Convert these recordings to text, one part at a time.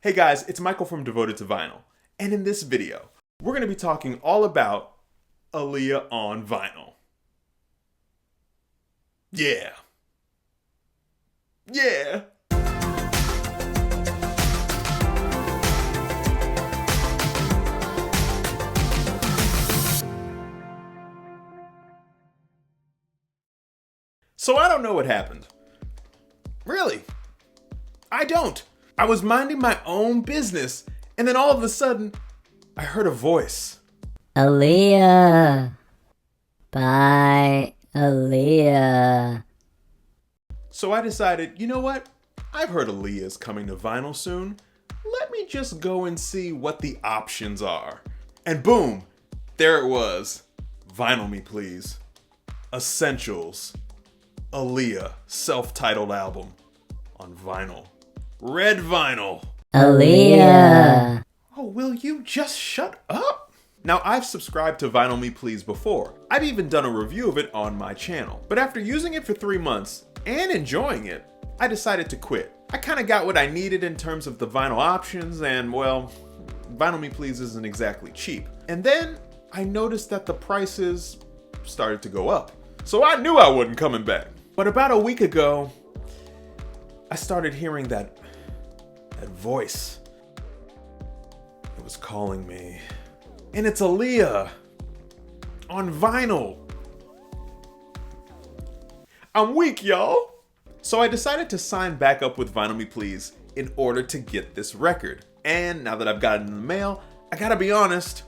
Hey guys, it's Michael from Devoted to Vinyl, and in this video, we're going to be talking all about Aaliyah on vinyl. Yeah. Yeah. So I don't know what happened. Really? I don't. I was minding my own business, and then all of a sudden, I heard a voice. Aaliyah. Bye, Aaliyah. So I decided, you know what? I've heard Aaliyah's coming to vinyl soon. Let me just go and see what the options are. And boom, there it was. Vinyl Me Please. Essentials. Aaliyah self-titled album on vinyl. Red vinyl. Aaliyah. Oh, will you just shut up? Now, I've subscribed to Vinyl Me Please before. I've even done a review of it on my channel. But after using it for 3 months and enjoying it, I decided to quit. I kind of got what I needed in terms of the vinyl options, and well, Vinyl Me Please isn't exactly cheap. And then I noticed that the prices started to go up. So I knew I wasn't coming back. But about a week ago, I started hearing that voice. It was calling me. And it's Aaliyah on vinyl. I'm weak, y'all. So I decided to sign back up with Vinyl Me Please in order to get this record. And now that I've got it in the mail, I gotta be honest,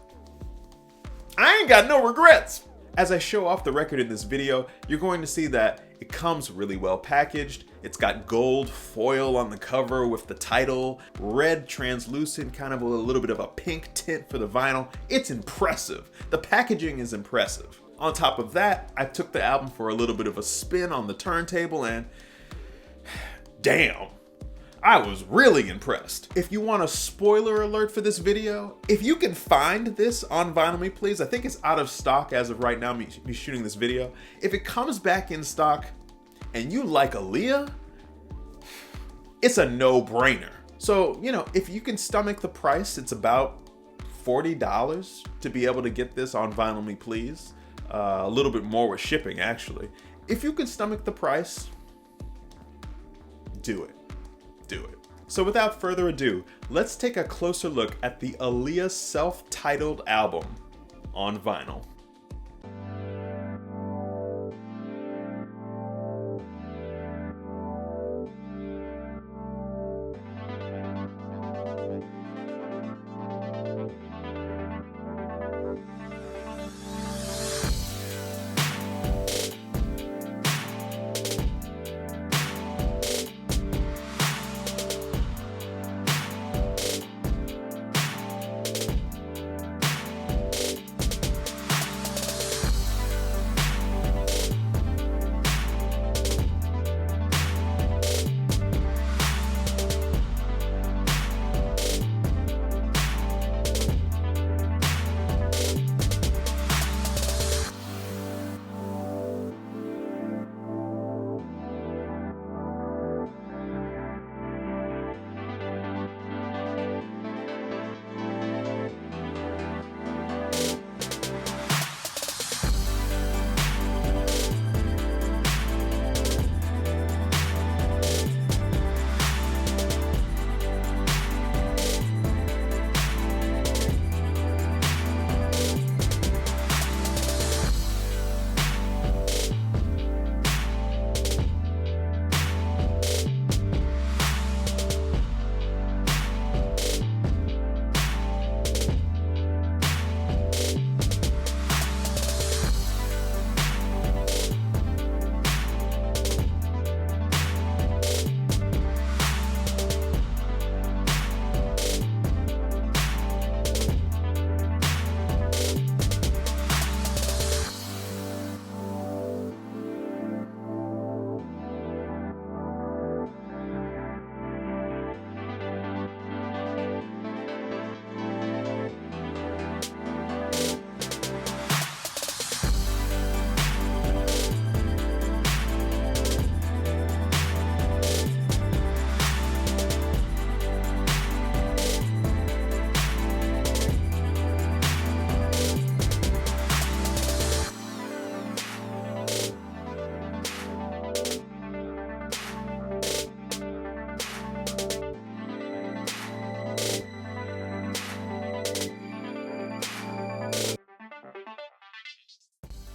I ain't got no regrets. As I show off the record in this video, you're going to see that it comes really well packaged. It's got gold foil on the cover with the title, red translucent, kind of a little bit of a pink tint for the vinyl. It's impressive. The packaging is impressive. On top of that, I took the album for a little bit of a spin on the turntable and damn, I was really impressed. If you want a spoiler alert for this video, if you can find this on Vinyl Me Please, I think it's out of stock as of right now, me shooting this video. If it comes back in stock and you like Aaliyah, it's a no-brainer. So, you know, if you can stomach the price, it's about $40 to be able to get this on Vinyl Me Please. A little bit more with shipping, actually. If you can stomach the price, do it. Do it. So without further ado, let's take a closer look at the Aaliyah self-titled album on vinyl.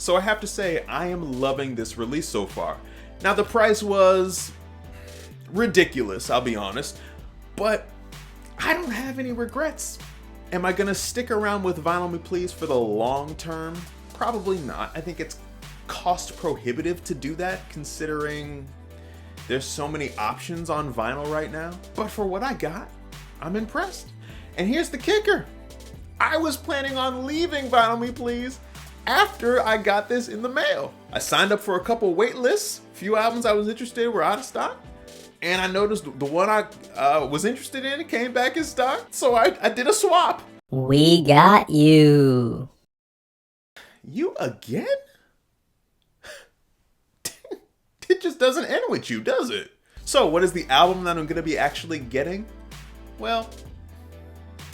So I have to say, I am loving this release so far. Now the price was ridiculous, I'll be honest, but I don't have any regrets. Am I gonna stick around with Vinyl Me Please for the long term? Probably not. I think it's cost prohibitive to do that, considering there's so many options on vinyl right now. But for what I got, I'm impressed. And here's the kicker. I was planning on leaving Vinyl Me Please after I got this in the mail. I signed up for a couple wait lists. Few albums I was interested in were out of stock. And I noticed the one I was interested in came back in stock. So I did a swap. We got you. You again? It just doesn't end with you, does it? So what is the album that I'm gonna be actually getting? Well,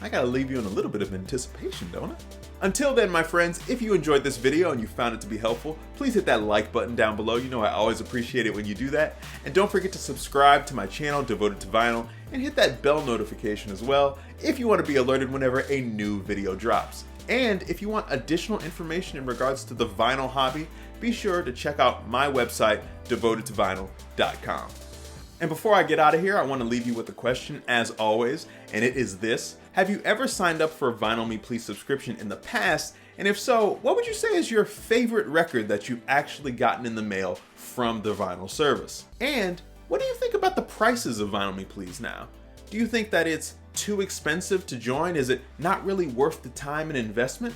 I gotta leave you in a little bit of anticipation, don't I? Until then, my friends, if you enjoyed this video and you found it to be helpful, please hit that like button down below. You know I always appreciate it when you do that. And don't forget to subscribe to my channel, Devoted to Vinyl, and hit that bell notification as well if you want to be alerted whenever a new video drops. And if you want additional information in regards to the vinyl hobby, be sure to check out my website, devotedtovinyl.com. And before I get out of here, I want to leave you with a question as always, and it is this. Have you ever signed up for a Vinyl Me Please subscription in the past? And if so, what would you say is your favorite record that you've actually gotten in the mail from the vinyl service? And what do you think about the prices of Vinyl Me Please now? Do you think that it's too expensive to join? Is it not really worth the time and investment?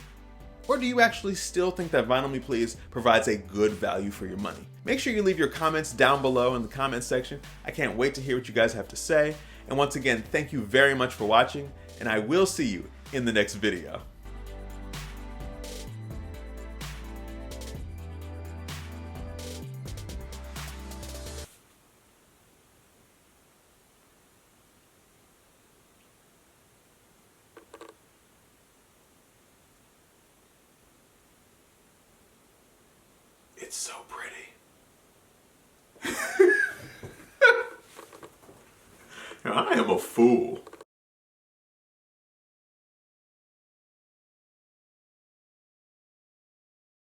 Or do you actually still think that Vinyl Me Please provides a good value for your money? Make sure you leave your comments down below in the comments section. I can't wait to hear what you guys have to say. And once again, thank you very much for watching, and I will see you in the next video. It's so pretty. I am a fool.